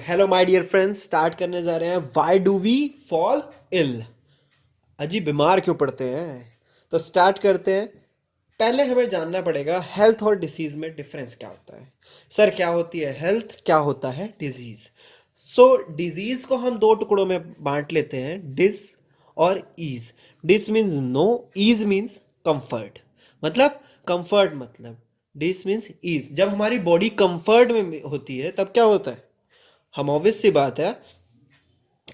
Hello my dear friends, start करने जा रहे हैं। Why do we fall ill? अजी बीमार क्यों पड़ते हैं? तो स्टार्ट करते हैं। पहले हमें जानना पड़ेगा हेल्थ और डिसीज में डिफरेंस क्या होता है। सर, क्या होती है हेल्थ, क्या होता है डिजीज? सो डिजीज को हम दो टुकड़ों में बांट लेते हैं, डिस और ease. Dis means no, ease means comfort. मतलब कंफर्ट मतलब डिस मीन्स ईज। जब हमारी बॉडी कंफर्ट में होती है तब क्या होता है? हम ऑब्वियस सी बात है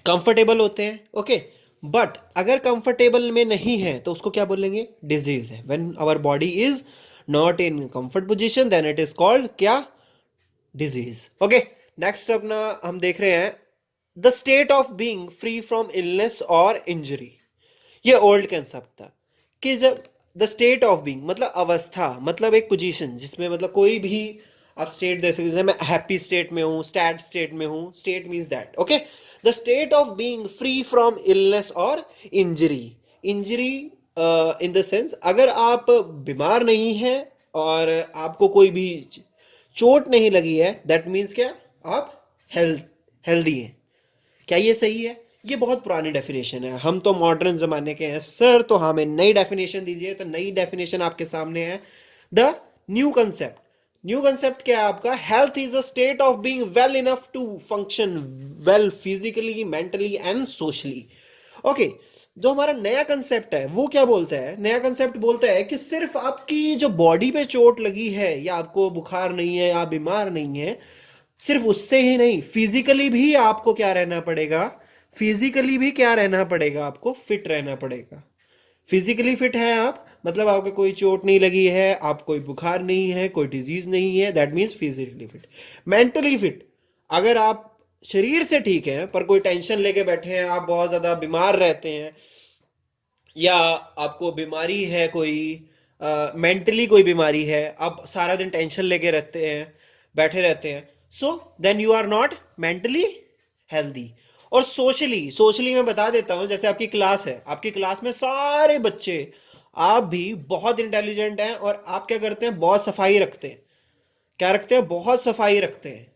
कंफर्टेबल होते हैं। ओके, बट अगर कंफर्टेबल में नहीं है तो उसको क्या बोलेंगे? डिजीज है। When our body is not in comfort position then it is called क्या? डिजीज। ओके, नेक्स्ट अपना हम देख रहे हैं the state of being free from illness और इंजरी। ये ओल्ड कंसेप्ट था कि जब द स्टेट ऑफ बीइंग मतलब अवस्था, मतलब एक पोजीशन जिसमें मतलब कोई भी आप स्टेट दे सकते हैं। मैं हैप्पी स्टेट में हूँ, सैड स्टेट में हूँ। State means that. Okay, the state of being free from illness और injury. Injury in the sense अगर आप बीमार नहीं हैं और आपको कोई भी चोट नहीं लगी है, दैट मीन्स क्या? आप हेल्दी हैं। क्या ये सही है? ये बहुत पुरानी डेफिनेशन है। हम तो मॉडर्न जमाने के हैं सर, तो हमें नई डेफिनेशन दीजिए। तो नई डेफिनेशन आपके सामने है the new concept. New concept क्या है आपका? Health is a state of being well enough to function well physically, mentally and socially. Okay, जो हमारा नया कंसेप्ट है वो क्या बोलता है? नया कंसेप्ट बोलता है कि सिर्फ आपकी जो बॉडी पे चोट लगी है या आपको बुखार नहीं है, आप बीमार नहीं है, सिर्फ उससे ही नहीं, फिजिकली भी आपको क्या रहना पड़ेगा? फिजिकली भी क्या रहना पड़ेगा? आपको फिट रहना पड़ेगा। फिजिकली फिट है आप, मतलब आपको कोई चोट नहीं लगी है, आप कोई बुखार नहीं है, कोई डिजीज नहीं है, that means physically fit. Mentally fit, अगर आप शरीर से ठीक है पर कोई टेंशन लेके बैठे हैं, आप बहुत ज्यादा बीमार रहते हैं या आपको बीमारी है कोई, मेंटली कोई बीमारी है, आप सारा दिन टेंशन लेके रहते हैं, बैठे रहते हैं, so then you are not mentally healthy. और सोशली, सोशली मैं बता देता हूं, जैसे आपकी क्लास है, आपकी क्लास में सारे बच्चे, आप भी बहुत इंटेलिजेंट हैं और आप क्या करते हैं? बहुत सफाई रखते हैं। क्या रखते हैं? बहुत सफाई रखते हैं।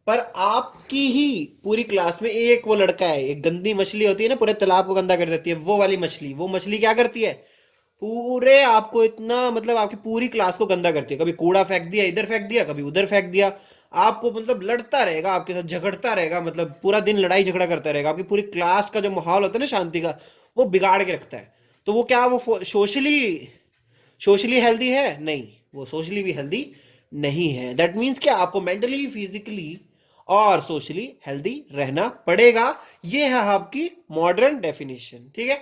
पर आपकी ही पूरी क्लास में एक वो लड़का है, एक गंदी मछली होती है ना, पूरे तालाब को गंदा कर देती है, वो वाली मछली। वो मछली क्या करती है? पूरे आपको इतना मतलब आपकी पूरी क्लास को गंदा करती है। कभी कूड़ा फेंक दिया, इधर फेंक दिया, कभी उधर फेंक दिया। आपको मतलब लड़ता रहेगा, आपके साथ झगड़ता रहेगा, मतलब पूरा दिन लड़ाई झगड़ा करता रहेगा। आपकी पूरी क्लास का जो माहौल होता है ना शांति का, वो बिगाड़ के रखता है। तो वो क्या, वो सोशली सोशली हेल्दी है? नहीं, वो सोशली भी हेल्दी नहीं है। दैट मीन्स क्या? आपको मेंटली, फिजिकली और सोशली हेल्दी रहना पड़ेगा। ये है आपकी मॉडर्न डेफिनेशन। ठीक है,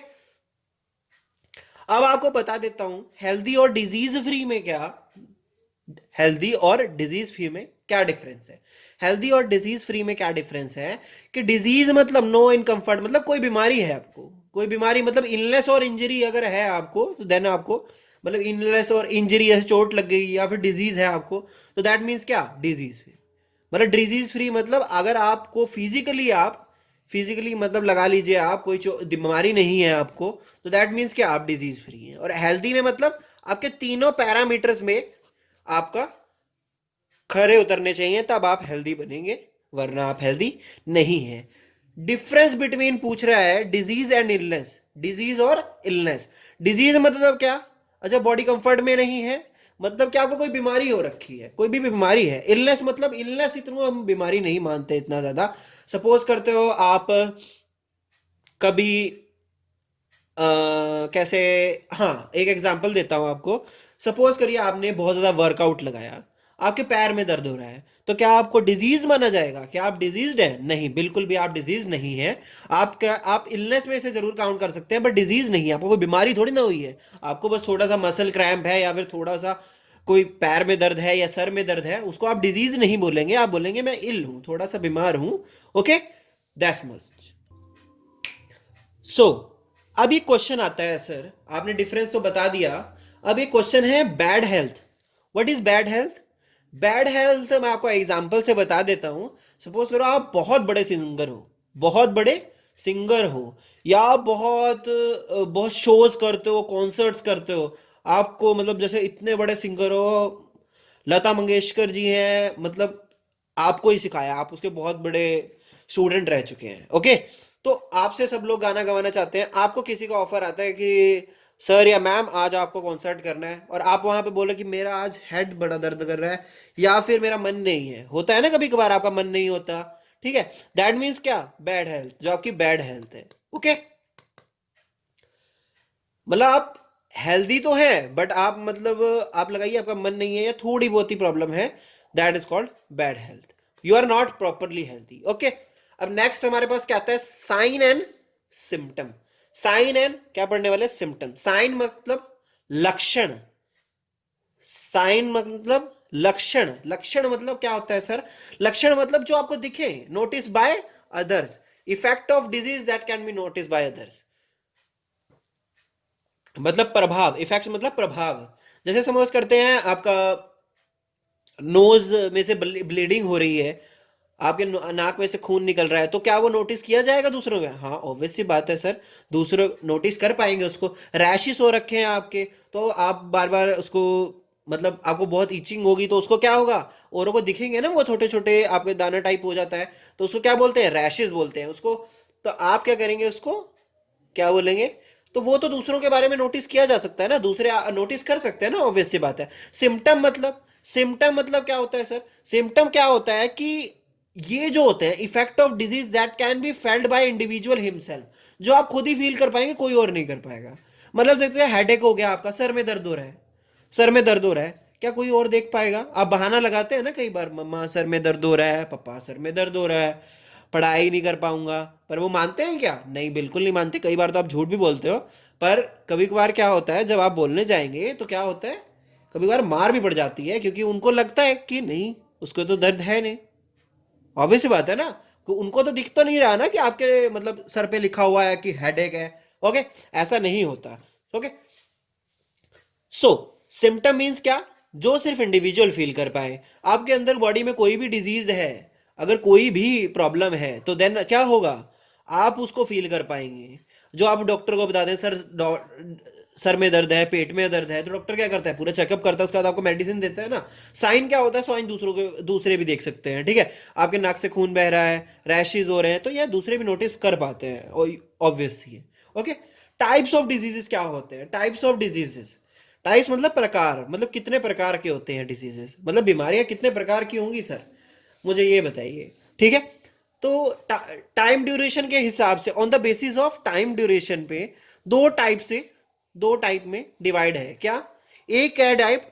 अब आपको बता देता हूं हेल्दी और डिजीज फ्री में क्या, हेल्दी और डिजीज फ्री में क्या डिफरेंस है। हेल्दी और डिजीज फ्री में क्या डिफरेंस है कि डिजीज मतलब नो इनकम्फर्ट, मतलब कोई बीमारी है आपको, कोई बीमारी मतलब इलनेस और इंजरी अगर है आपको, तो देन आपको मतलब इलनेस और इंजरी, जैसे चोट लग गई या फिर डिजीज है आपको, तो दैट मीन्स क्या? Disease free. मतलब डिजीज फ्री मतलब अगर आपको फिजिकली, आप फिजिकली मतलब लगा लीजिए आप कोई बीमारी नहीं है आपको, तो दैट मीन्स क्या? आप डिजीज फ्री हैं। और हेल्दी में मतलब आपके तीनों पैरामीटर्स में आपका खरे उतरने चाहिए, तब आप हेल्दी बनेंगे, वरना आप हेल्दी नहीं है। डिफरेंस बिटवीन पूछ रहा है डिजीज एंड इलनेस, डिजीज और इलनेस। डिजीज मतलब क्या? अच्छा, बॉडी कंफर्ट में नहीं है, मतलब क्या आपको कोई बीमारी हो रखी है, कोई भी बीमारी है। इलनेस मतलब, इलनेस इतना हम बीमारी नहीं मानते इतना ज्यादा। सपोज करते हो आप कभी कैसे, हाँ एक एग्जांपल देता हूं आपको। सपोज करिए आपने बहुत ज्यादा वर्कआउट लगाया, आपके पैर में दर्द हो रहा है, तो क्या आपको डिजीज माना जाएगा? क्या आप डिजीज्ड हैं? नहीं, बिल्कुल भी आप डिजीज नहीं है। आप क्या, आप इलनेस में से जरूर काउंट कर सकते हैं बट डिजीज नहीं है। आपको कोई बीमारी थोड़ी ना हुई है, आपको बस थोड़ा सा मसल क्रैम्प है या फिर थोड़ा सा कोई पैर में दर्द है या सर में दर्द है, उसको आप डिजीज नहीं बोलेंगे, आप बोलेंगे मैं इल हूं, थोड़ा सा बीमार हूं। Okay, that's must. सो अब ये क्वेश्चन आता है, सर आपने डिफरेंस तो बता दिया, अब ये क्वेश्चन है bad health. What is bad health? Bad health मैं आपको एग्जांपल से बता देता हूं। सपोज करो आप बहुत बड़े सिंगर हो, बहुत बड़े सिंगर हो, या आप बहुत बहुत शोज करते हो, कॉन्सर्ट्स करते हो। आपको मतलब जैसे इतने बड़े सिंगर हो, लता मंगेशकर जी हैं, मतलब आपको ही सिखाया, आप उसके बहुत बड़े स्टूडेंट रह चुके हैं। ओके, तो आपसे सब लोग गाना गवाना चाहते हैं, आपको किसी का ऑफर आता है कि सर या मैम आज आपको कॉन्सर्ट करना है, और आप वहां पे बोले कि मेरा आज हेड बड़ा दर्द कर रहा है, या फिर मेरा मन नहीं है, होता है ना कभी कभार आपका मन नहीं होता, ठीक है, दैट मीन्स क्या, बैड हेल्थ, जो आपकी बैड हेल्थ है। ओके, मतलब आप हेल्दी तो है बट आप मतलब आप लगाइए आपका मन नहीं है या थोड़ी बहुत ही प्रॉब्लम है, that is called bad health, you are not properly healthy. Okay, अब नेक्स्ट हमारे पास क्या आता है, sign and symptom. Sign and क्या पढ़ने वाले, सिम्टम। साइन मतलब लक्षण, साइन मतलब लक्षण, लक्षण मतलब क्या होता है सर, लक्षण मतलब जो आपको दिखे, notice by others, effect of disease that can be notice by others, मतलब प्रभाव, इफेक्ट मतलब प्रभाव। जैसे सपोज करते हैं आपका नोज में से ब्लीडिंग हो रही है, आपके नाक में से खून निकल रहा है, तो क्या वो नोटिस किया जाएगा दूसरों में, हाँ ऑब्वियस सी बात है सर, दूसरे नोटिस कर पाएंगे उसको। रैशेस हो रखे हैं आपके, तो आप बार बार उसको, मतलब आपको बहुत इचिंग होगी तो उसको क्या होगा, औरों को दिखेंगे ना, वो छोटे छोटे आपके दाना टाइप हो जाता है, तो उसको क्या बोलते हैं, रैशेस बोलते हैं उसको। तो आप क्या करेंगे उसको, क्या बोलेंगे, तो वो तो दूसरों के बारे में नोटिस किया जा सकता है ना, दूसरे नोटिस कर सकते हैं ना, ऑब्वियस सी बात है। सिम्टम मतलब, सिम्टम मतलब क्या होता है सर, सिम्टम क्या होता है कि ये जो होते हैं effect of disease that can be failed by individual himself, जो आप खुद ही फील कर पाएंगे, कोई और नहीं कर पाएगा। मतलब देखते हैं हेडेक हो गया आपका, सर में दर्द हो रहा है, सर में दर्द हो रहा है, क्या कोई और देख पाएगा, आप बहाना लगाते हैं ना कई बार, मम्मा सर में दर्द हो रहा है, पापा सर में दर्द हो रहा है, पढ़ाई नहीं कर पाऊंगा, पर वो मानते हैं क्या, नहीं बिल्कुल नहीं मानते, कई बार तो आप झूठ भी बोलते हो, पर कभी कभार क्या होता है जब आप बोलने जाएंगे तो क्या होता है, कभी कभार मार भी पड़ जाती है, क्योंकि उनको लगता है कि नहीं उसको तो दर्द है नहीं, ऑब्वियस सी बात है ना, उनको तो दिख तो नहीं रहा ना कि आपके मतलब सर पे लिखा हुआ है कि हेडेक है। ओके, ऐसा नहीं होता। ओके, सो सिम्टम मीन्स क्या, जो सिर्फ इंडिविजुअल फील कर पाए, आपके अंदर बॉडी में कोई भी डिजीज है, अगर कोई भी प्रॉब्लम है तो देन क्या होगा, आप उसको फील कर पाएंगे। जो आप डॉक्टर को बता दें सर सर में दर्द है, पेट में दर्द है, तो डॉक्टर क्या करता है, पूरा चेकअप करता है, उसके बाद आपको मेडिसिन देता है ना। साइन क्या होता है, साइन दूसरों के, दूसरे भी देख सकते हैं, ठीक है, आपके नाक से खून बह रहा है, रैशेज हो रहे हैं, तो यह दूसरे भी नोटिस कर पाते हैं, ऑब्वियस ही है। ओके, टाइप्स ऑफ डिजीजेस क्या होते हैं, टाइप्स ऑफ डिजीजेस, टाइप्स मतलब प्रकार, मतलब कितने प्रकार के होते हैं डिजीजेस, मतलब बीमारियां कितने प्रकार की होंगी सर, मुझे ये बताइए, ठीक है। तो टाइम ड्यूरेशन के हिसाब से, on the basis of time duration पे दो टाइप से, दो टाइप में डिवाइड है क्या, एक है type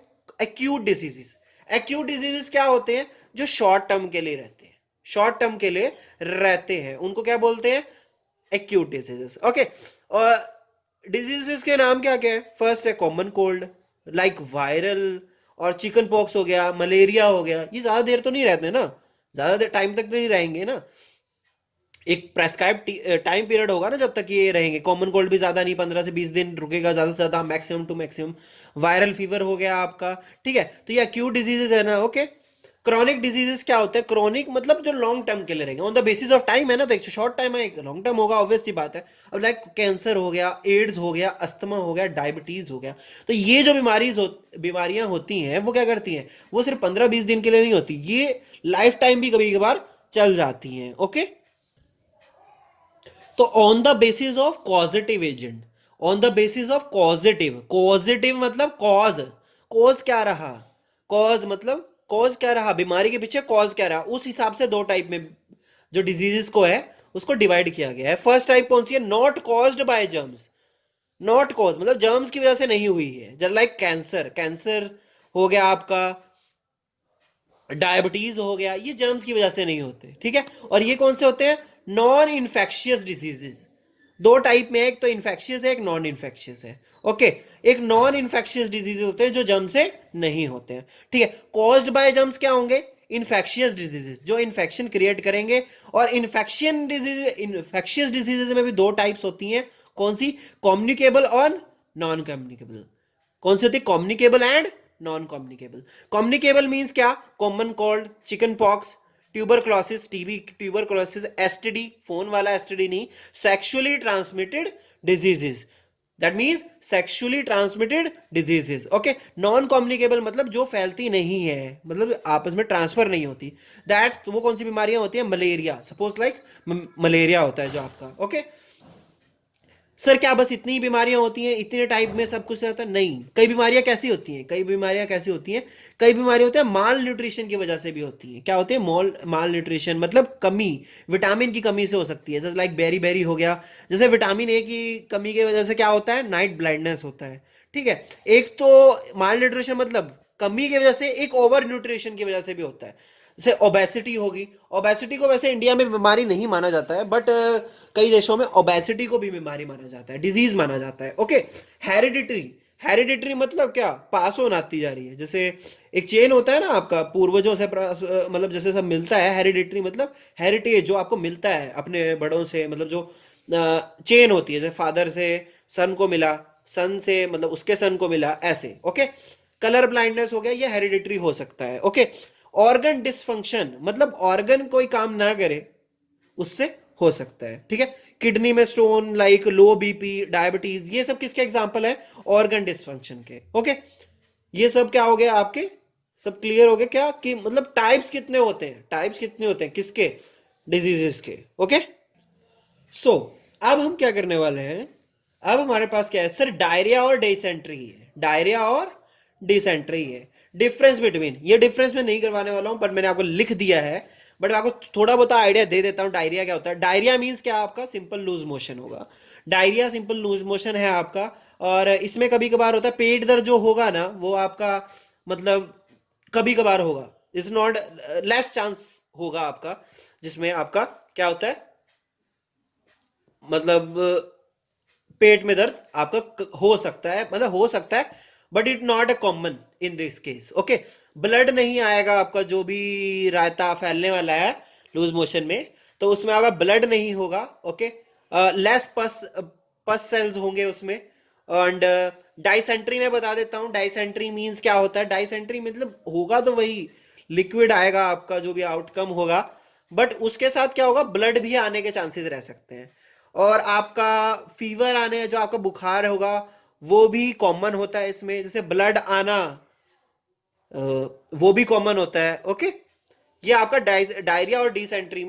acute diseases. Acute diseases क्या होते हैं, जो शॉर्ट टर्म के लिए रहते हैं, शॉर्ट टर्म के लिए रहते हैं, उनको क्या बोलते हैं, एक्यूट डिजीजेस। ओके, और डिजीजेस के नाम क्या क्या है, फर्स्ट है कॉमन कोल्ड, लाइक वायरल, और चिकन पॉक्स हो गया, मलेरिया हो गया, ये ज्यादा देर तो नहीं रहते ना, ज्यादा देर टाइम तक तो नहीं रहेंगे ना, एक प्रेस्क्राइब टाइम पीरियड होगा ना जब तक ये रहेंगे। कॉमन कोल्ड भी ज्यादा नहीं, 15 से 20 दिन रुकेगा ज्यादा से ज्यादा, maximum to maximum. Viral fever हो गया आपका, ठीक है, तो ये एक्यूट डिजीजेस है ना। ओके, क्रॉनिक डिजीजेस क्या होता है, क्रॉनिक मतलब जो लॉन्ग टर्म के लिए रहेंगे, on the basis of time है ना, तो एक शॉर्ट टाइम है, एक लॉन्ग टर्म होगा, ऑब्वियस सी बात है। अब लाइक कैंसर हो गया, एड्स हो गया, अस्थमा हो गया, डायबिटीज हो गया, तो ये जो बीमारियां होती हैं वो क्या करती हैं, वो सिर्फ 15-20 दिन के लिए नहीं होती, ये लाइफ टाइम भी कभी कभार चल जाती हैं। ओके, तो on the basis of causative agent, on the basis of causative, causative मतलब कॉज, कॉज क्या रहा, कॉज मतलब कॉज क्या रहा, बीमारी के पीछे कॉज क्या रहा, उस हिसाब से दो टाइप में जो डिजीजेस को है उसको डिवाइड किया गया है। फर्स्ट टाइप कौन सी है, not caused by germs, not cause मतलब जर्म्स की वजह से नहीं हुई है, जब लाइक कैंसर, कैंसर हो गया आपका, डायबिटीज हो गया, ये जर्म्स की वजह से नहीं होते, ठीक है। और ये कौन से होते हैं, नॉन इन्फेक्शियस डिजीजेस, दो टाइप में है, एक तो इन्फेक्शियस है, एक नॉन इन्फेक्शियस है। ओके, एक नॉन इन्फेक्शियस डिजीज होते हैं जो जर्म से नहीं होते हैं, ठीक है। कॉज्ड बाय जर्म्स क्या होंगे, इन्फेक्शियस डिजीजेस जो इन्फेक्शन क्रिएट करेंगे। और इन्फेक्शन डिजीज, इन्फेक्शियस डिजीजेस में भी दो टाइप्स होती हैं, कौन सी, कम्युनिकेबल और नॉन कम्युनिकेबल। कौन सी होती है, communicable and non communicable. Communicable means क्या, common cold, chicken pox, tuberculosis, TB, tuberculosis, STD, phone वाला एसटीडी नहीं, sexually transmitted diseases, that means sexually transmitted diseases. Okay, non communicable मतलब जो फैलती नहीं है, मतलब आपस में ट्रांसफर नहीं होती। दैट वो कौन सी बीमारियां होती है? मलेरिया, सपोज लाइक मलेरिया होता है जो आपका। ओके सर, क्या बस इतनी बीमारियां होती हैं, इतने टाइप में सब कुछ रहता है? नहीं, कई बीमारियां कैसी होती हैं, कई बीमारियां कैसी होती हैं, कई बीमारियां होती हैं माल न्यूट्रिशन की वजह से भी होती हैं। क्या होती है? माल न्यूट्रिशन मतलब कमी, विटामिन की कमी से हो सकती है। जैसे लाइक बेरी बेरी हो गया, जैसे विटामिन ए की कमी की वजह से क्या होता है? नाइट ब्लाइंडनेस होता है। ठीक है, एक तो माल न्यूट्रिशन मतलब कमी की वजह से, एक ओवर न्यूट्रिशन की वजह से भी होता है। जैसे ओबेसिटी होगी, ओबेसिटी को वैसे इंडिया में बीमारी नहीं माना जाता है, बट कई देशों में ओबेसिटी को भी बीमारी माना जाता है, डिजीज माना जाता है। ओके, हेरिडिटरी, हेरिडिटरी मतलब क्या? पास ऑन आती जा रही है। जैसे एक चेन होता है ना आपका, पूर्वजों से मतलब जैसे सब मिलता है। हेरिडिटरी मतलब हेरिटेज जो आपको मिलता है अपने बड़ों से, मतलब जो चेन होती है, जैसे फादर से सन को मिला, सन से मतलब उसके सन को मिला, ऐसे। ओके, कलर ब्लाइंडनेस हो गया, ये हेरिडिटरी हो सकता है। ओके, ऑर्गन डिसफंक्शन मतलब ऑर्गन कोई काम ना करे, उससे हो सकता है। ठीक है, किडनी में stone, like low BP, diabetes, ये सब किसके एग्जांपल है? ऑर्गन डिसफंक्शन के। ओके, ये सब क्या हो गया आपके? सब क्लियर हो गया क्या कि मतलब टाइप्स कितने होते हैं, टाइप्स कितने होते हैं किसके? डिजीजेस के। ओके सो अब हम क्या करने वाले हैं? अब हमारे पास क्या है सर? डायरिया और डिसेंट्री है, डायरिया और डिसेंट्री है। डिफरेंस बिटवीन, ये डिफरेंस मैं नहीं करवाने वाला हूं, पर मैंने आपको लिख दिया है। बट मैं आपको थोड़ा बहुत आइडिया दे देता हूं डायरिया क्या होता है। डायरिया मीन्स क्या? आपका सिंपल लूज मोशन होगा। डायरिया सिंपल लूज मोशन है आपका। और इसमें कभी कभार होता है पेट दर्द जो होगा ना, वो आपका मतलब कभी कभार होगा, इट्स नॉट, लेस चांस होगा आपका, जिसमें आपका क्या होता है, मतलब पेट में दर्द आपका हो सकता है, मतलब हो सकता है, but it not a common in this case. Okay, blood नहीं आएगा आपका, जो भी रायता फैलने वाला है लूज मोशन में, तो उसमें आपका ब्लड नहीं होगा। ओके, लेस पस पस सेल्स होंगे उसमें। एंड डाइसेंट्री में बता देता हूँ, डाइसेंट्री मींस क्या होता है? डाइसेंट्री मतलब होगा तो वही लिक्विड आएगा आपका, जो भी आउटकम होगा, बट उसके साथ क्या होगा? ब्लड भी आने के चांसेस रह सकते हैं। और आपका फीवर आने, जो आपका बुखार होगा, वो भी कॉमन होता है इसमें। जैसे ब्लड आना, वो भी कॉमन होता है। ओके, ये आपका डायरिया और डिसेंट्री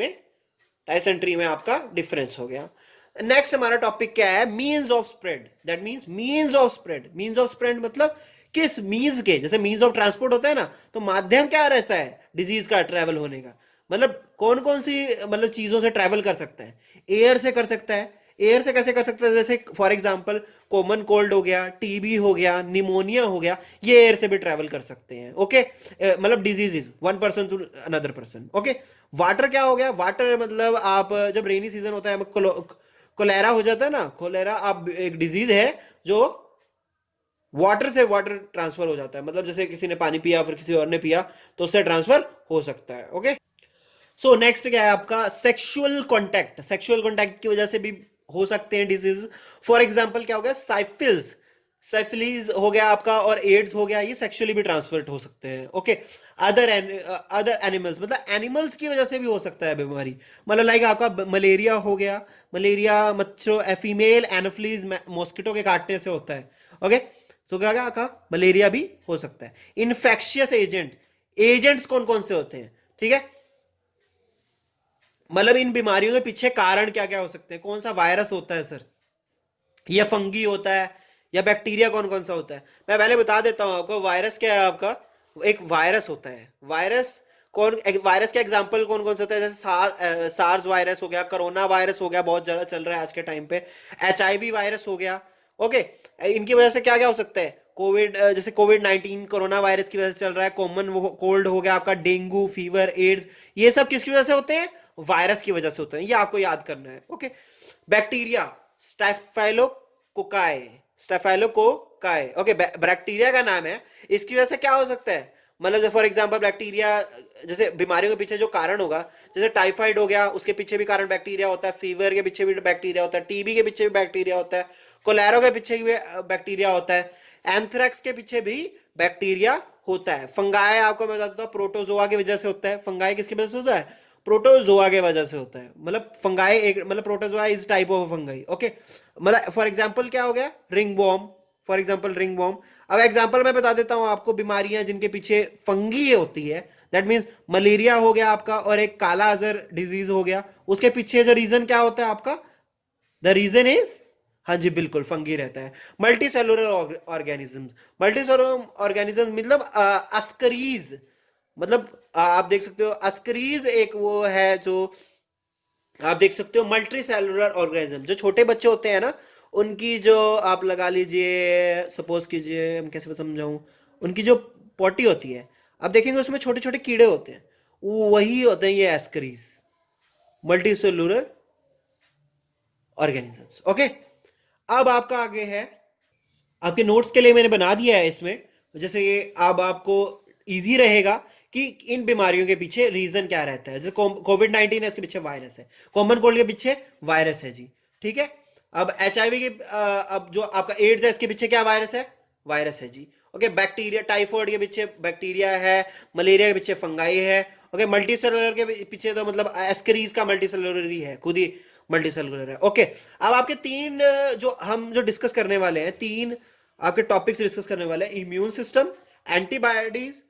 में आपका डिफरेंस हो गया। नेक्स्ट हमारा टॉपिक क्या है? Means of spread. That means means of spread, means of spread मतलब किस मीन्स के, जैसे मीन्स ऑफ ट्रांसपोर्ट होता है ना, तो माध्यम क्या रहता है डिजीज का ट्रेवल होने का? मतलब कौन कौन सी मतलब चीजों से ट्रेवल कर सकता है? एयर से कर सकता है। एयर से कैसे कर सकता है? जैसे फॉर एग्जांपल कॉमन कोल्ड हो गया, टीबी हो गया, निमोनिया हो गया, ये एयर से भी ट्रेवल कर सकते हैं। ओके, मतलब diseases one person to another person. Okay, water क्या हो गया? वाटर मतलब आप जब रेनी सीजन होता है, कोलेरा हो जाता है ना, कोलेरा आप एक डिजीज है जो वाटर से वाटर ट्रांसफर हो जाता है, मतलब जैसे किसी ने पानी पिया फिर किसी और ने पिया, तो उससे ट्रांसफर हो सकता है। ओके सो नेक्स्ट क्या है आपका? सेक्सुअल कॉन्टैक्ट, सेक्सुअल कॉन्टैक्ट की वजह से भी हो सकते हैं डिजीज। फॉर एग्जांपल क्या हो गया? साइफिल्स, साइफिलीज हो गया आपका, और एड्स हो गया, ये सेक्सुअली भी ट्रांसफर हो सकते हैं। ओके, अदर एनिमल्स मतलब एनिमल्स की वजह से भी हो सकता है बीमारी, मतलब लाइक आपका मलेरिया हो गया, मलेरिया मच्छरों, फीमेल एनोफ्लीज मॉस्किटो के काटने से होता है। ओके तो क्या क्या कहा? मलेरिया भी हो सकता है। इन्फेक्शियस एजेंट, एजेंट्स कौन कौन से होते हैं? ठीक है, मतलब इन बीमारियों के पीछे कारण क्या क्या हो सकते हैं? कौन सा वायरस होता है सर, या फंगी होता है, या बैक्टीरिया कौन कौन सा होता है? मैं पहले बता देता हूं आपको, वायरस क्या है आपका? एक वायरस होता है। वायरस कौन, वायरस के एग्जांपल कौन कौन से होते हैं? जैसे सार्स वायरस हो गया, कोरोना वायरस हो गया, बहुत ज्यादा चल रहा है आज के टाइम पे, एचआईवी वायरस हो गया। ओके, इनकी वजह से क्या क्या हो सकता है? कोविड, जैसे कोविड 19 कोरोना वायरस की वजह से चल रहा है। कॉमन कोल्ड हो गया आपका, डेंगू फीवर, एड्स, ये सब किसकी वजह से होते हैं? वायरस की वजह से होते हैं, ये आपको याद करना है। Okay, bacteria, staphylococci, staphylococci. Okay, bacteria का नाम है, इसकी वजह से क्या हो सकता है? मतलब फॉर एग्जांपल बैक्टीरिया, जैसे बीमारियों के पीछे जो कारण होगा, जैसे टाइफाइड हो गया, उसके पीछे भी कारण बैक्टीरिया होता है, फीवर के पीछे भी बैक्टीरिया होता है, टीबी के पीछे भी बैक्टीरिया होता है, कोलेरा के पीछे भी बैक्टीरिया होता है, एंथ्रेक्स के पीछे भी बैक्टीरिया होता है। फंगाई आपको मैं बताता हूँ, प्रोटोजोआ की वजह से होता है। फंगाई किसकी वजह से होता है? प्रोटोजोआ के वजह से होता है। मतलब फंगाई एक, मतलब protozoa is type of fungi. Okay, मतलब फॉर एग्जांपल क्या हो गया, ring worm, for example ring worm. अब एग्जांपल मैं बता देता हूं आपको, बीमारियां जिनके पीछे फंगी होती है, दैट मींस मलेरिया हो गया आपका, और एक काला अजहर डिजीज हो गया, उसके पीछे जो रीजन क्या होता है आपका, द रीजन इज, हाँ जी बिल्कुल, फंगी रहता है। Multi cellular organism, multi cellular organism मतलब अस्करीज, मतलब आप देख सकते हो अस्करीज एक वो है जो आप देख सकते हो, मल्टी सेलुलर ऑर्गेनिज्म। जो छोटे बच्चे होते हैं ना, उनकी जो आप लगा लीजिए, सपोज कीजिए, हम कैसे समझाऊं, उनकी जो पॉटी होती है, आप देखेंगे उसमें छोटे छोटे कीड़े होते हैं, वो वही होते हैं ये एस्करीज, मल्टी सेलुलर ऑर्गेनिजम्स। ओके, अब आपका आगे है, आपके नोट्स के लिए मैंने बना दिया है इसमें, जैसे ये अब आपको इजी रहेगा कि इन बीमारियों के पीछे रीजन क्या रहता है। जैसे कोविड 19 है, इसके पीछे वायरस है। कॉमन कोल्ड के पीछे वायरस है जी, ठीक है। अब HIV के अब जो आपका एड्स है, इसके पीछे क्या वायरस है, वायरस है जी। ओके, बैक्टीरिया, टाइफॉइड के पीछे बैक्टीरिया है, मलेरिया के पीछे फंगाई है। ओके, मल्टी सेलुलर के पीछे तो मतलब एस्करीज का मल्टी सेलुलर ही है, खुद ही मल्टी सेलुलर है। ओके, अब आपके तीन जो हम जो डिस्कस करने वाले हैं, तीन आपके टॉपिक्स डिस्कस करने वाले हैं, इम्यून सिस्टम, एंटीबॉडीज,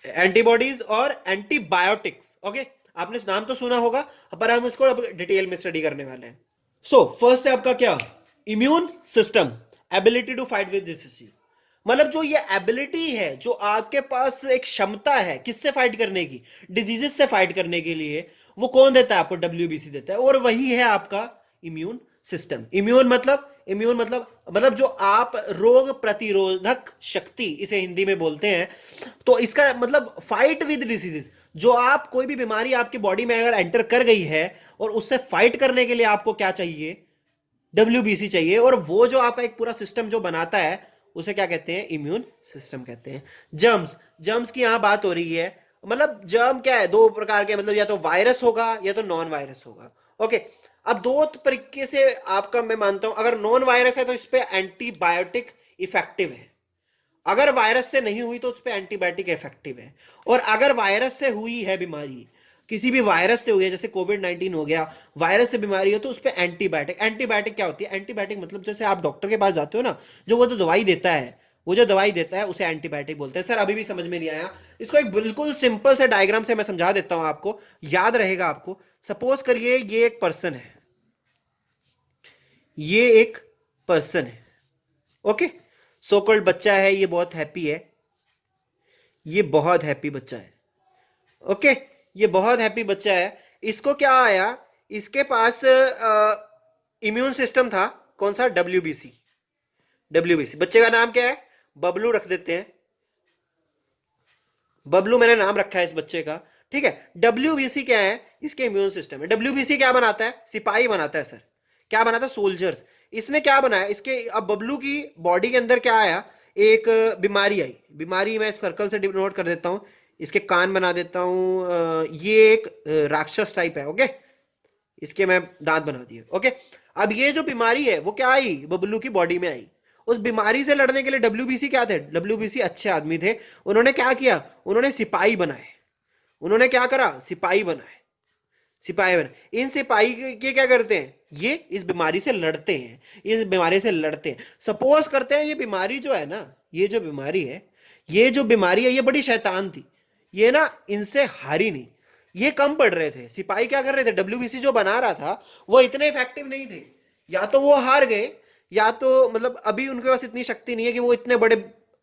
एंटीबॉडीज और एंटीबायोटिक्स। ओके, आपने नाम तो सुना होगा, पर हम इसको अब डिटेल में स्टडी करने वाले हैं। सो फर्स्ट है आपका क्या, immune system, ability to fight with disease. मतलब जो ये एबिलिटी है, जो आपके पास एक क्षमता है किससे फाइट करने की, डिजीजेस से फाइट करने के लिए, वो कौन देता है आपको, WBC देता है, और वही है आपका इम्यून सिस्टम। इम्यून मतलब जो आप रोग प्रतिरोधक शक्ति इसे हिंदी में बोलते हैं। तो इसका मतलब फाइट विद डिसीजेस, जो आप कोई भी बीमारी आपकी बॉडी में अगर एंटर कर गई है, और उससे फाइट करने के लिए आपको क्या चाहिए, WBC चाहिए, और वो जो आपका एक पूरा सिस्टम जो बनाता है, उसे क्या कहते हैं, इम्यून सिस्टम कहते हैं। जर्म्स, जर्म्स की यहां बात हो रही है। मतलब जर्म क्या है, दो प्रकार के, मतलब या तो वायरस होगा या तो नॉन वायरस होगा। ओके, अब दो तरीके से आपका मैं मानता हूं, अगर नॉन वायरस है तो इस पे एंटीबायोटिक इफेक्टिव है, अगर वायरस से नहीं हुई तो उस पर एंटीबायोटिक इफेक्टिव है। और अगर वायरस से हुई है बीमारी, किसी भी वायरस से हुई है, जैसे कोविड 19 हो गया, वायरस से बीमारी हो, तो उस पर एंटीबायोटिक, एंटीबायोटिक क्या होती है, एंटीबायोटिक मतलब जैसे आप डॉक्टर के पास जाते हो ना, जो वो तो दवाई देता है, वो जो दवाई देता है उसे एंटीबायोटिक बोलते हैं। सर अभी भी समझ में नहीं आया, इसको एक बिल्कुल सिंपल से डायग्राम से मैं समझा देता हूं आपको, याद रहेगा आपको। सपोज करिए ये एक पर्सन है, ये एक पर्सन है। ओके, सो कॉल्ड बच्चा है, ये बहुत हैप्पी है, ये बहुत हैप्पी बच्चा है। ओके, ये बहुत हैप्पी बच्चा है। इसको क्या आया, इसके पास इम्यून सिस्टम था, कौन सा, WBC। WBC, बच्चे का नाम क्या है, बबलू रख देते हैं, बबलू मैंने नाम रखा है इस बच्चे का, ठीक है। WBC क्या है, इसके इम्यून सिस्टम है। WBC क्या बनाता है, सिपाही बनाता है सर, क्या बनाता है, सोल्जर्स। इसने क्या बनाया, इसके अब बबलू की बॉडी के अंदर क्या आया, एक बीमारी आई। बीमारी मैं सर्कल से डिनोट कर देता हूं, इसके कान बना देता हूं, ये एक राक्षस टाइप है। ओके, इसके मैं दांत बना दिए। ओके, अब ये जो बीमारी है वो क्या आई, बबलू की बॉडी में आई। उस बीमारी से लड़ने के लिए WBC क्या थे, WBC अच्छे आदमी थे, उन्होंने क्या किया, उन्होंने सिपाही बनाए। उन्होंने क्या करा, सिपाही बनाए, सिपाही बने। इन सिपाही के क्या करते हैं, ये इस बीमारी से लड़ते हैं, इस बीमारी से लड़ते हैं। सपोज करते हैं ये बीमारी जो है ना, ये जो बीमारी है, ये जो बीमारी है, ये बड़ी शैतान थी, ये ना इनसे हारी नहीं, ये कम पड़ रहे थे। सिपाही क्या कर रहे थे, WBC जो बना रहा था वो इतने इफेक्टिव नहीं थे, या तो वो हार गए, या तो मतलब अभी उनके पास इतनी शक्ति नहीं है कि वो इतने बड़े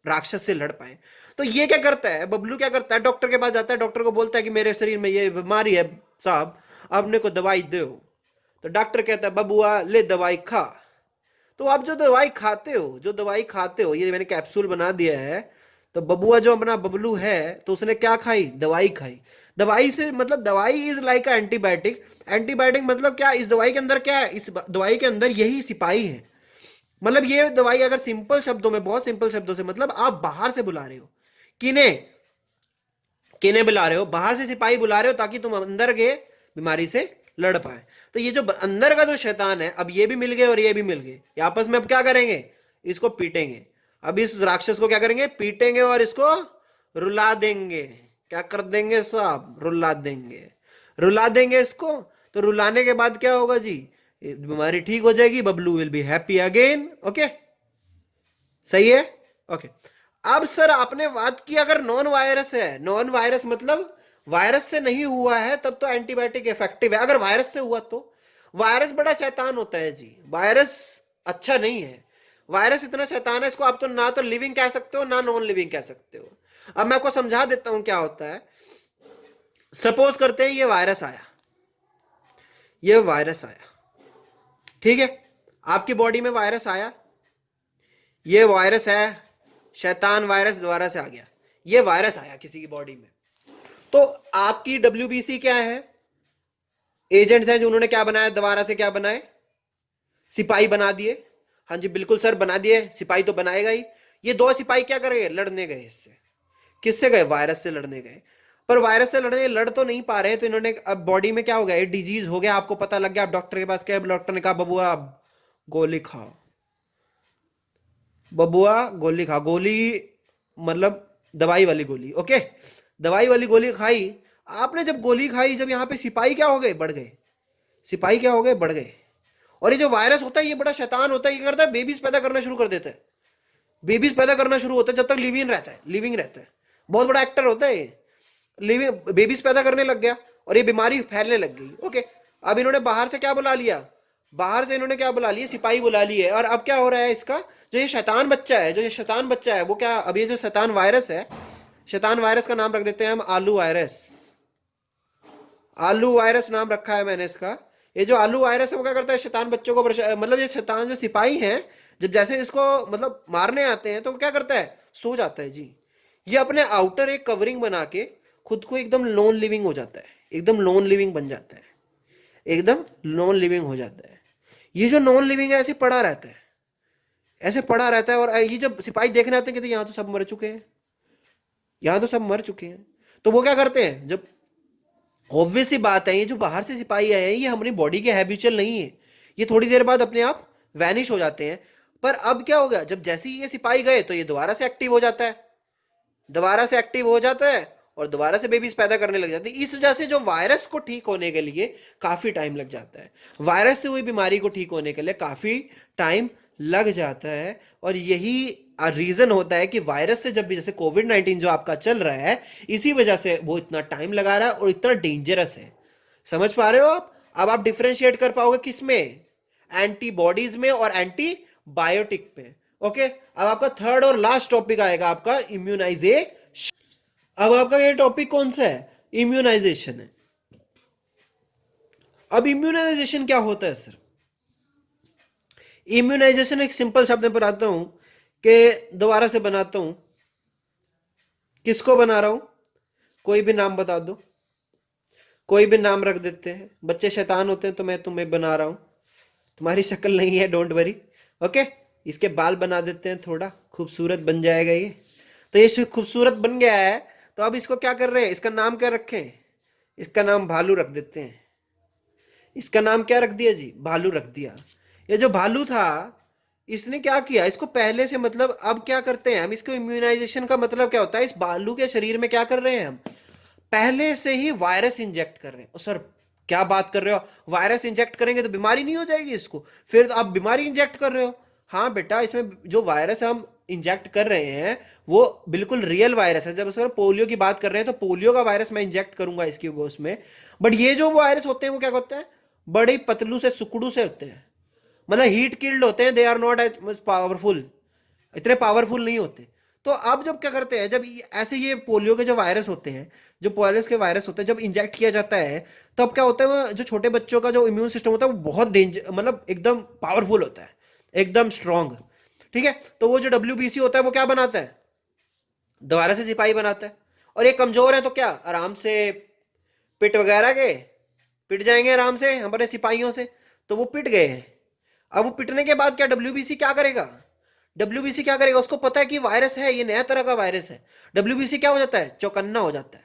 राक्षस से लड़ पाए। तो ये क्या करता है, बबलू क्या करता है, डॉक्टर के पास जाता है, डॉक्टर को बोलता है कि मेरे शरीर में ये बीमारी है साहब, अपने को दवाई दो। तो डॉक्टर कहता है बबुआ ले दवाई खा। तो आप जो दवाई खाते हो, जो दवाई खाते हो, ये मैंने कैप्सूल बना दिया है। तो बबुआ जो अपना बबलू है, तो उसने क्या खाई, दवाई खाई। दवाई से मतलब दवाई इज लाइक एंटीबायोटिक। एंटीबायोटिक मतलब क्या, इस दवाई के अंदर क्या है, इस दवाई के अंदर यही सिपाही है। मतलब ये दवाई अगर सिंपल शब्दों में, बहुत सिंपल शब्दों से, मतलब आप बाहर से बुला रहे हो, किन्हें, किन्हें बुला रहे हो, बाहर से सिपाही बुला रहे हो, ताकि तुम अंदर के बीमारी से लड़ पाए। तो ये जो अंदर का जो शैतान है, अब ये भी मिल गए और ये भी मिल गए, ये आपस में अब क्या करेंगे, इसको पीटेंगे। अब इस राक्षस को क्या करेंगे, पीटेंगे और इसको रुला देंगे। क्या कर देंगे साहब, रुला देंगे। रुला देंगे इसको, तो रुलाने के बाद क्या होगा जी, बीमारी ठीक हो जाएगी, Bablu will be happy again. Okay, सही है। ओके, अब सर आपने बात की अगर नॉन वायरस है, नॉन वायरस मतलब वायरस से नहीं हुआ है तब तो एंटीबायोटिक इफेक्टिव है। अगर वायरस से हुआ तो वायरस बड़ा शैतान होता है जी, वायरस अच्छा नहीं है। वायरस इतना शैतान है, इसको आप तो ना तो लिविंग कह सकते हो ना नॉन लिविंग कह सकते हो। अब मैं आपको समझा देता हूं क्या होता है। सपोज करते हैं ये वायरस आया, ये वायरस आया, ठीक है, आपकी बॉडी में वायरस आया, ये वायरस है, शैतान वायरस दोबारा से आ गया, ये वायरस आया किसी की बॉडी में, तो आपकी डब्ल्यूबीसी क्या है, एजेंट्स हैं जो उन्होंने क्या बनाया, दोबारा से क्या बनाए, सिपाही बना दिए। हाँ जी बिल्कुल सर, बना दिए, सिपाही तो बनाएगा ही। ये दो सिपाही क्या कर गए, लड़ने गए इससे, किससे गए, वायरस से लड़ने गए। पर वायरस से लड़ तो नहीं पा रहे, तो इन्होंने अब बॉडी में क्या हो गया, डिजीज हो गया, आपको पता लग गया, आप डॉक्टर के पास गए, डॉक्टर ने कहा बबुआ गोली खाओ, बबुआ गोली खा, गोली मतलब दवाई वाली गोली। ओके, दवाई वाली गोली खाई आपने, जब गोली खाई, जब यहाँ पे सिपाही क्या हो गए, बढ़ गए, सिपाही क्या हो गए, बढ़ गए। और ये जो वायरस होता है ये बड़ा शैतान होता है, ये करता है बेबीज पैदा करना शुरू कर देता है, बेबीज पैदा करना शुरू होता है जब तक लिविंग रहता है, लिविंग रहता है। बहुत बड़ा एक्टर होता है ये, लिविंग बेबीज पैदा करने लग गया और ये बीमारी फैलने लग गई। ओके, अब इन्होंने बाहर से क्या बुला लिया, बाहर से इन्होंने क्या बुला लिया, सिपाही बुला लिए। और अब क्या हो रहा है, इसका जो ये शैतान बच्चा है, जो ये शैतान बच्चा है वो क्या, अब ये जो शैतान वायरस है, शैतान वायरस का नाम रख देते हैं हम आलू वायरस, आलू वायरस नाम रखा है मैंने इसका। ये जो आलू वायरस है वो क्या करता है, शैतान बच्चों को मतलब ये शैतान जो सिपाही हैं, जब जैसे इसको मतलब मारने आते हैं तो क्या करता है, सो जाता है जी। ये अपने आउटर एक कवरिंग बना के खुद को एकदम नॉन लिविंग हो जाता है, एकदम नॉन लिविंग बन जाता है, एकदम नॉन लिविंग हो जाता है। ये जो नॉन लिविंग है ऐसे पड़ा रहता है, ऐसे पड़ा रहता है। और ये जब सिपाही देखने आते हैं कि यहाँ तो सब मर चुके हैं, यहाँ तो सब मर चुके हैं, तो वो क्या करते हैं, जब ऑब्वियस सी बात है ये जो बाहर से सिपाही आए हैं ये हमारी बॉडी के हैबिचुअल नहीं है, ये थोड़ी देर बाद अपने आप वैनिश हो जाते हैं। पर अब क्या हो गया, जब जैसे ही ये सिपाही गए तो ये दोबारा से एक्टिव हो जाता है, दोबारा से एक्टिव हो जाता है और दोबारा से बेबीज पैदा करने लग जाते हैं। इस वजह से जो वायरस को ठीक होने के लिए काफी टाइम लग जाता है, वायरस से हुई बीमारी को ठीक होने के लिए काफी टाइम लग जाता है। और यही रीजन होता है कि वायरस से जब भी, जैसे कोविड-19 जो आपका चल रहा है, इसी वजह से वो इतना टाइम लगा रहा है और इतना डेंजरस है। समझ पा रहे हो आप? अब आप डिफरेंशिएट कर पाओगे किस में, एंटीबॉडीज में और एंटीबायोटिक में। ओके, अब आपका थर्ड और लास्ट टॉपिक आएगा आपका इम्यूनाइजेशन। अब आपका ये टॉपिक कौन सा है, इम्यूनाइजेशन है। अब इम्यूनाइजेशन क्या होता है सर, इम्यूनाइजेशन एक सिंपल शब्द में बताता हूं कि दोबारा से बनाता हूं, किसको बना रहा हूं, कोई भी नाम बता दो, कोई भी नाम रख देते हैं, बच्चे शैतान होते हैं तो मैं तुम्हें बना रहा हूं, तुम्हारी शक्ल नहीं है, डोंट वरी। ओके, इसके बाल बना देते हैं, थोड़ा खूबसूरत बन जाएगा ये। तो ये खूबसूरत बन गया है, तो अब इसको क्या कर रहे हैं, इसका नाम क्या रखें, इसका नाम भालू रख देते हैं। इसका नाम क्या रख दिया जी, भालू रख दिया। ये जो भालू था इसने क्या किया, इसको पहले से मतलब अब क्या करते हैं हम, इसको इम्यूनाइजेशन का मतलब क्या होता है, इस भालू के शरीर में क्या कर रहे हैं हम, पहले से ही वायरस इंजेक्ट कर रहे हैं। सर क्या बात कर रहे हो, वायरस इंजेक्ट करेंगे तो बीमारी नहीं हो जाएगी इसको, फिर आप बीमारी इंजेक्ट कर रहे हो। हाँ बेटा, इसमें जो वायरस हम इंजेक्ट कर रहे हैं वो बिल्कुल रियल वायरस है। जब सर पोलियो की बात कर रहे हैं तो पोलियो का वायरस मैं इंजेक्ट करूंगा इसकी उसमें, बट ये जो वायरस होते हैं वो क्या होते हैं, बड़े पतलू से सुकड़ू से होते हैं, मतलब हीट किल्ड होते हैं, they are not as powerful, इतने पावरफुल नहीं होते। तो अब जब क्या करते हैं, जब ऐसे ये पोलियो के जो वायरस होते हैं, जो पोलियो के वायरस होते हैं, जब इंजेक्ट किया जाता है तो अब क्या होता है, वो जो छोटे बच्चों का जो इम्यून सिस्टम होता है वो बहुत डेंजर, मतलब एकदम पावरफुल होता है, एकदम स्ट्रांग। ठीक है, तो वो जो डब्ल्यूबीसी होता है वो क्या बनाता है, दोबारा से सिपाही बनाता है। और ये कमजोर है तो क्या, आराम से पिट वगैरह के पिट जाएंगे आराम से हमारे सिपाहियों से, तो वो पिट गए हैं। अब वो पिटने के बाद क्या डब्ल्यूबीसी क्या करेगा, डब्ल्यूबीसी क्या करेगा, उसको पता है कि वायरस है, ये नया तरह का वायरस है। डब्ल्यूबीसी क्या हो जाता है, चौकन्ना हो जाता है।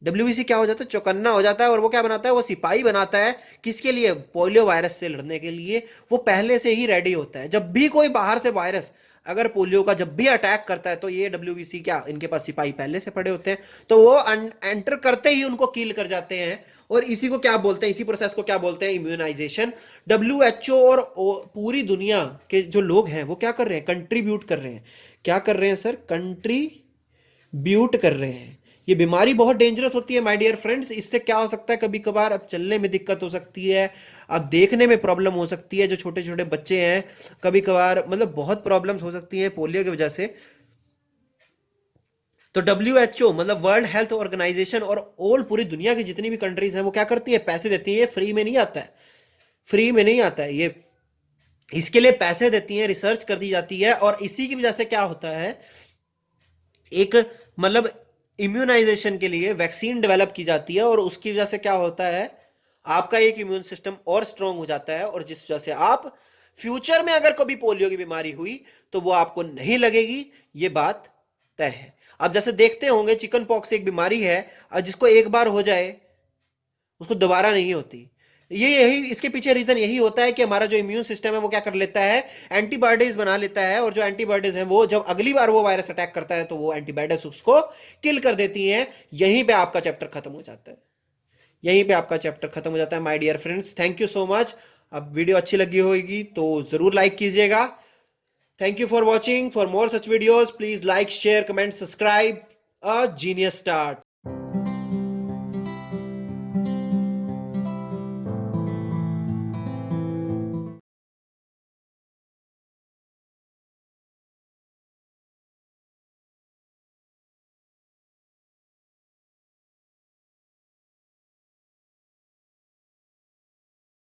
डब्ल्यूबीसी क्या हो जाता है, चौकन्ना हो जाता है, और वो क्या बनाता है, वो सिपाही बनाता है, किसके लिए, पोलियो वायरस से लड़ने के लिए। वो पहले से ही रेडी होता है, जब भी कोई बाहर से वायरस अगर पोलियो का जब भी अटैक करता है तो ये डब्ल्यूबीसी क्या, इनके पास सिपाही पहले से पड़े होते हैं, तो वो एंटर करते ही उनको किल कर जाते हैं। और इसी को क्या बोलते हैं, इसी प्रोसेस को क्या बोलते हैं, इम्यूनाइजेशन। डब्ल्यूएचओ और पूरी दुनिया के जो लोग हैं वो क्या कर रहे हैं, कंट्रीब्यूट कर रहे हैं। क्या कर रहे हैं सर, कंट्रीब्यूट कर रहे हैं। ये बीमारी बहुत डेंजरस होती है माय डियर फ्रेंड्स। इससे क्या हो सकता है, कभी कभार अब चलने में दिक्कत हो सकती है, अब देखने में प्रॉब्लम हो सकती है। जो छोटे छोटे बच्चे हैं, कभी कभार मतलब बहुत प्रॉब्लम्स हो सकती हैं पोलियो की वजह से। तो डब्ल्यूएचओ मतलब वर्ल्ड हेल्थ ऑर्गेनाइजेशन और ऑल पूरी दुनिया की जितनी भी कंट्रीज हैं वो क्या करती है, पैसे देती है। ये फ्री में नहीं आता है, फ्री में नहीं आता है ये, इसके लिए पैसे देती हैं, रिसर्च कर दी जाती है। और इसी की वजह से क्या होता है, एक मतलब इम्यूनाइजेशन के लिए वैक्सीन डेवलप की जाती है, और उसकी वजह से क्या होता है, आपका एक इम्यून सिस्टम और स्ट्रांग हो जाता है, और जिस वजह से आप फ्यूचर में अगर कभी पोलियो की बीमारी हुई तो वो आपको नहीं लगेगी। ये बात तय है। अब जैसे देखते होंगे, चिकन पॉक्स एक बीमारी है, जिसको एक बार हो जाए उसको दोबारा नहीं होती। ये यही इसके पीछे रीजन यही होता है कि हमारा जो इम्यून सिस्टम है वो क्या कर लेता है, एंटीबॉडीज बना लेता है। और जो एंटीबॉडीज हैं वो जब अगली बार वो वायरस अटैक करता है तो वो एंटीबॉडीज उसको किल कर देती हैं। यहीं पे आपका चैप्टर खत्म हो जाता है, यहीं पे आपका चैप्टर खत्म हो जाता है my dear friends. Thank you so much. अब वीडियो अच्छी लगी होगी तो जरूर लाइक कीजिएगा। Thank you for watching. For more such videos please like share comment subscribe. A genius start.